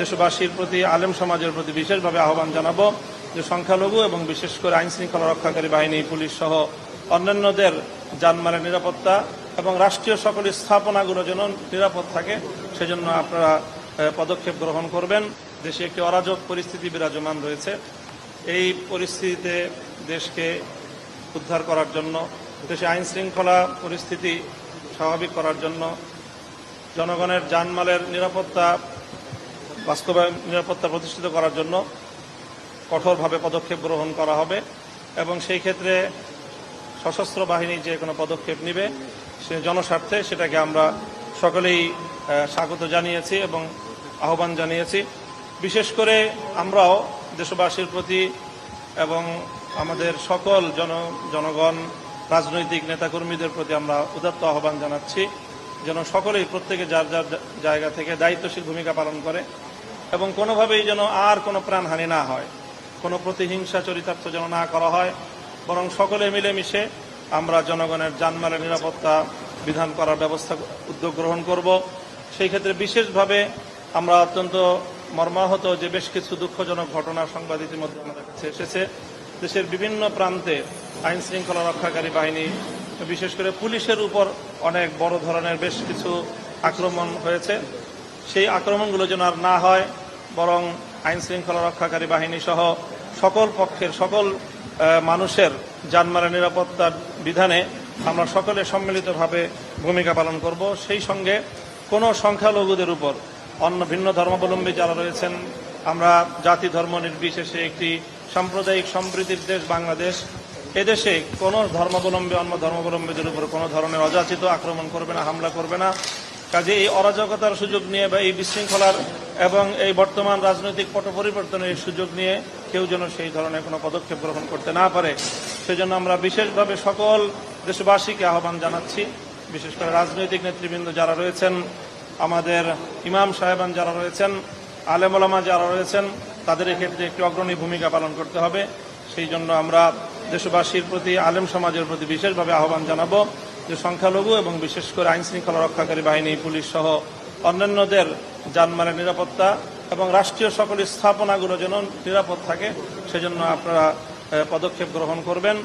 দেশবাসীর প্রতি, আলেম সমাজের প্রতি বিশেষভাবে আহ্বান জানাবো যে সংখ্যালঘু এবং বিশেষ করে আইন শৃঙ্খলা রক্ষাকারী বাহিনী, পুলিশ সহ অন্যান্যদের জানমালের নিরাপত্তা এবং রাষ্ট্রীয় সকল স্থাপনাগুলো যেন নিরাপদ থাকে সেজন্য আপনারা পদক্ষেপ গ্রহণ করবেন। দেশে একটি অরাজক পরিস্থিতি বিরাজমান রয়েছে। এই পরিস্থিতিতে দেশকে উদ্ধার করার জন্য, দেশে আইন শৃঙ্খলা পরিস্থিতি স্বাভাবিক করার জন্য, জনগণের জানমালের নিরাপত্তা নিরাপত্তা প্রতিষ্ঠিত করার জন্য কঠোরভাবে পদক্ষেপ গ্রহণ করা হবে এবং সেই ক্ষেত্রে সশস্ত্র বাহিনী যে কোনো পদক্ষেপ নেবে সে জনস্বার্থে, সেটাকে আমরা সকলেই স্বাগত জানিয়েছি এবং আহ্বান জানিয়েছি। বিশেষ করে আমরাও দেশবাসীর প্রতি এবং আমাদের সকল জনগণ, রাজনৈতিক নেতাকর্মীদের প্রতি আমরা উদাত্ত আহ্বান জানাচ্ছি যেন সকলেই প্রত্যেকে যার যার জায়গা থেকে দায়িত্বশীল ভূমিকা পালন করে এবং কোনোভাবেই যেন আর কোনো প্রাণহানি না হয়, কোনো প্রতিহিংসা চরিতার্থ যেন না করা হয়, বরং সকলে মিলেমিশে আমরা জনগণের জানমালের নিরাপত্তা বিধান করার উদ্যোগ গ্রহণ করব। সেই ক্ষেত্রে বিশেষভাবে আমরা অত্যন্ত মর্মাহত যে বেশ কিছু দুঃখজনক ঘটনা সংবাদ ইতিমধ্যে আমাদের কাছে এসেছে। দেশের বিভিন্ন প্রান্তে আইন শৃঙ্খলা রক্ষাকারী বাহিনী, বিশেষ করে পুলিশের উপর অনেক বড় ধরনের বেশ কিছু আক্রমণ হয়েছে। সেই আক্রমণগুলো যেন আর না হয়, বরং আইন শৃঙ্খলা রক্ষাকারী বাহিনী সহ সকল পক্ষের, সকল মানুষের জানমালের নিরাপত্তার বিধানে আমরা সকলে সম্মিলিতভাবে ভূমিকা পালন করব। সেই সঙ্গে কোনো সংখ্যালঘুদের উপর, অন্য ভিন্ন ধর্মাবলম্বী যারা রয়েছেন, আমরা জাতি ধর্ম নির্বিশেষে একটি সাম্প্রদায়িক সম্প্রীতির দেশ বাংলাদেশ, এদেশে কোনো ধর্মাবলম্বী অন্য ধর্মাবলম্বীদের উপর কোনো ধরনের অযাচিত আক্রমণ করবে না, হামলা করবে না। কাজে এই অরাজকতার সুযোগ নিয়ে বা এই বিশৃঙ্খলার এবং এই বর্তমান রাজনৈতিক পট পরিবর্তনের সুযোগ নিয়ে কেউ যেন সেই ধরনের কোনো পদক্ষেপ গ্রহণ করতে না পারে, সেজন্য আমরা বিশেষভাবে সকল দেশবাসীকে আহ্বান জানাচ্ছি। বিশেষ করে রাজনৈতিক নেতৃবৃন্দ যারা রয়েছেন, আমাদের ইমাম সাহেবান যারা রয়েছেন, আলেম ওলামা যারা রয়েছেন, তাদের ক্ষেত্রে একটি অগ্রণী ভূমিকা পালন করতে হবে। সেই জন্য আমরা দেশবাসীর প্রতি, আলেম সমাজের প্রতি বিশেষভাবে আহ্বান জানাবো যে সংখ্যালঘু এবং বিশেষ করে আইন শৃঙ্খলা রক্ষাকারী বাহিনী, পুলিশ সহ অন্যান্যদের জানমালের নিরাপত্তা এবং রাষ্ট্রীয় সকল স্থাপনাগুলো যেন নিরাপদ থাকে সেজন্য আপনারা পদক্ষেপ গ্রহণ করবেন।